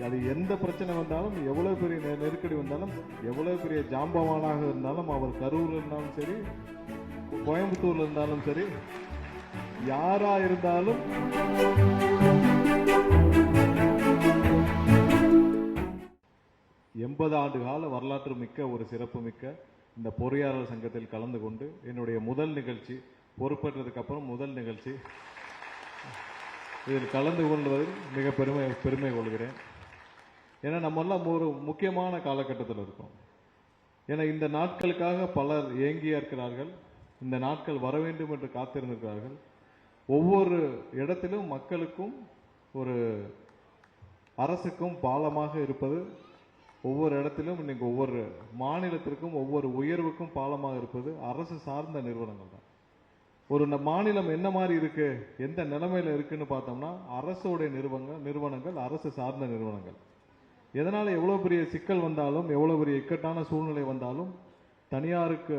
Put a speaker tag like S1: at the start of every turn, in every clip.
S1: அது எந்த பிரச்சனை வந்தாலும், எவ்வளவு பெரிய நெருக்கடி வந்தாலும், எவ்வளவு பெரிய ஜாம்பவானாக இருந்தாலும், அவர் கரூர்ல இருந்தாலும் சரி, கோயம்புத்தூர்ல இருந்தாலும் சரி, யாரா இருந்தாலும் எண்பது ஆண்டு கால வரலாற்று மிக்க ஒரு சிறப்பு மிக்க இந்த பொறியாளர் சங்கத்தில் கலந்து கொண்டு என்னுடைய முதல் நிகழ்ச்சி, பொறுப்பேற்றதுக்கு அப்புறம் முதல் நிகழ்ச்சி, இதில் கலந்து கொள்வதில் மிக பெருமை கொள்கிறேன். ஏன்னா நம்மெல்லாம் ஒரு முக்கியமான காலகட்டத்தில் இருக்கோம். ஏன்னா இந்த நாட்களுக்காக பலர் ஏங்கியா இருக்கிறார்கள், இந்த நாட்கள் வர வேண்டும் என்று காத்திருந்திருக்கிறார்கள். ஒவ்வொரு இடத்திலும் மக்களுக்கும் ஒரு அரசுக்கும் பாலமாக இருப்பது, ஒவ்வொரு இடத்திலும் இன்னைக்கு ஒவ்வொரு மாநிலத்திற்கும் ஒவ்வொரு உயர்வுக்கும் பாலமாக இருப்பது அரசு சார்ந்த நிறுவனங்கள் தான். ஒரு மாநிலம் என்ன மாதிரி இருக்கு, எந்த நிலைமையில இருக்குன்னு பார்த்தோம்னா அரசோடைய நிறுவனங்கள், அரசு சார்ந்த நிறுவனங்கள். எதனால எவ்வளவு பெரிய சிக்கல் வந்தாலும், எவ்வளவு பெரிய இக்கட்டான சூழ்நிலை வந்தாலும் தனியாருக்கு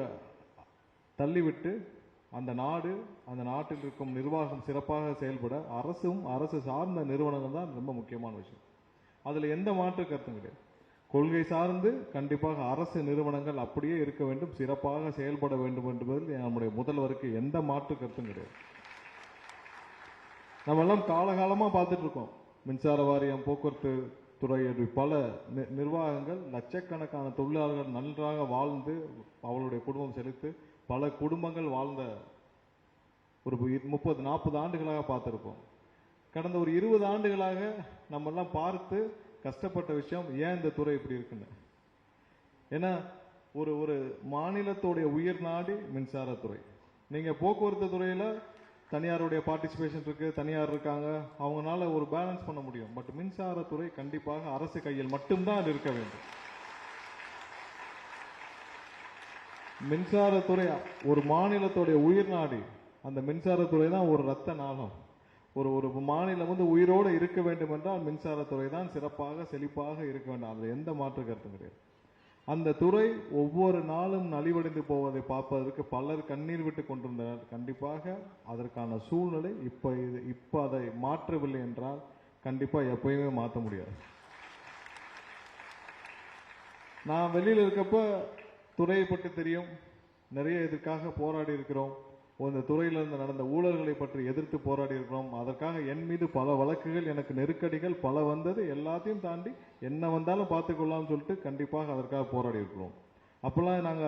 S1: தள்ளிவிட்டு அந்த நாட்டில் இருக்கும் நிர்வாகம் சிறப்பாக செயல்பட அரசும் அரசு சார்ந்த நிறுவனங்கள் தான் ரொம்ப முக்கியமான விஷயம். அதுல எந்த மாற்று கருத்தும் கிடையாது. கொள்கை சார்ந்து கண்டிப்பாக அரசு நிறுவனங்கள் அப்படியே இருக்க வேண்டும், சிறப்பாக செயல்பட வேண்டும் என்பதில் நம்முடைய முதல்வருக்கு எந்த மாற்று கருத்தும் கிடையாது. நம்ம எல்லாம் காலகாலமா பார்த்துட்டு இருக்கோம். மின்சார வாரியம், போக்குவரத்து துறை, பல நிர்வாகங்கள், லட்சக்கணக்கான தொழிலாளர்கள் நன்றாக வாழ்ந்து அவளுடைய குடும்பம் செலுத்து பல குடும்பங்கள் வாழ்ந்த ஒரு 30-40 ஆண்டுகளாக பார்த்திருப்போம். கடந்த ஒரு 20 ஆண்டுகளாக நம்ம எல்லாம் பார்த்து கஷ்டப்பட்ட விஷயம், ஏன் இந்த துறை இப்படி இருக்குன்னு. ஏன்னா ஒரு மாநிலத்துடைய உயிர் நாடி மின்சாரத்துறை. நீங்க போக்குவரத்து துறையில தனியாருடைய பார்ட்டிசிபேஷன் இருக்கு, தனியார் இருக்காங்க, அவங்களால ஒரு பேலன்ஸ் பண்ண முடியும். பட் மின்சாரத்துறை கண்டிப்பாக அரசு கையில் மட்டும்தான் அது இருக்க வேண்டும். மின்சாரத்துறை ஒரு மாநிலத்துடைய உயிர் நாடி. அந்த மின்சாரத்துறை தான் ஒரு ரத்த நாளம். ஒரு மாநிலம் உயிரோடு இருக்க வேண்டும் என்றால் மின்சாரத்துறை தான் சிறப்பாக செழிப்பாக இருக்க வேண்டும். அதுல எந்த மாற்று கருத்தும் கிடையாது. அந்த துறை ஒவ்வொரு நாளும் நலிவடைந்து போவதை பார்ப்பதற்கு பலர் கண்ணீர் விட்டு கொண்டிருந்தனர். கண்டிப்பாக அதற்கான சூழ்நிலை இப்ப அதை மாற்றவில்லை என்றால் கண்டிப்பா எப்பயுமே மாற்ற முடியாது. நான் வெளியில இருக்கப்ப துறையை பற்றி தெரியும், நிறைய இதற்காக போராடி இருக்கிறோம். இந்த துறையிலிருந்து நடந்த ஊழல்களை பற்றி எதிர்த்து போராடி இருக்கிறோம். அதற்காக என் மீது பல வழக்குகள், எனக்கு நெருக்கடிகள் பல வந்தது. எல்லாத்தையும் தாண்டி என்ன வந்தாலும் பார்த்துக்கொள்ளலாம்னு சொல்லிட்டு கண்டிப்பாக அதற்காக போராடி இருக்கிறோம். அப்பெல்லாம் நாங்க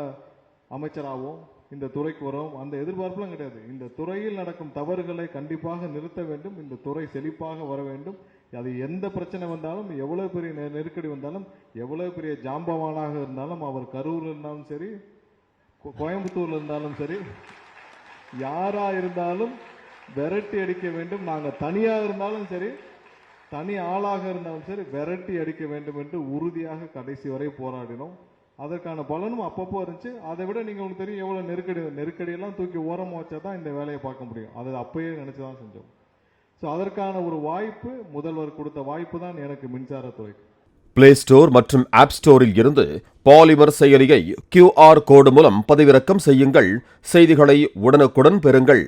S1: அமைச்சராகவும் இந்த துறைக்கு வரோம், அந்த எதிர்பார்ப்புலாம் கிடையாது. இந்த துறையில் நடக்கும் தவறுகளை கண்டிப்பாக நிறுத்த வேண்டும், இந்த துறை செழிப்பாக வர வேண்டும். அது எந்த பிரச்சனை வந்தாலும், எவ்வளவு பெரிய நெருக்கடி வந்தாலும், எவ்வளவு பெரிய ஜாம்பவானாக இருந்தாலும், அவர் கரூர்ல இருந்தாலும் சரி, கோயம்புத்தூர்ல இருந்தாலும் சரி, யாரா இருந்தாலும் விரட்டி அடிக்க வேண்டும். நாங்க தனியாக இருந்தாலும் சரி, தனி ஆளாக இருந்தாலும் சரி, விரட்டி அடிக்க வேண்டும் என்று உறுதியாக கடைசி வரை போராடினோம். அதற்கான பலனும் அப்பப்போ இருந்துச்சு. அதை விட நீங்க உங்களுக்கு தெரியும் எவ்வளவு நெருக்கடியெல்லாம் தூக்கி ஓரமா வச்சாதான் இந்த வேலையை பார்க்க முடியும். அதை அப்பயே நினைச்சுதான் செஞ்சோம். அதற்கான ஒரு வாய்ப்பு, முதல்வர் கொடுத்த வாய்ப்பு தான் எனக்கு மின்சாரத்துறை.
S2: பிளே ஸ்டோர் மற்றும் ஆப் ஸ்டோரில் இருந்து பாலிமர் செயலியை QR கோடு மூலம் பதிவிறக்கம் செய்யுங்கள். செய்திகளை உடனுக்குடன் பெறுங்கள்.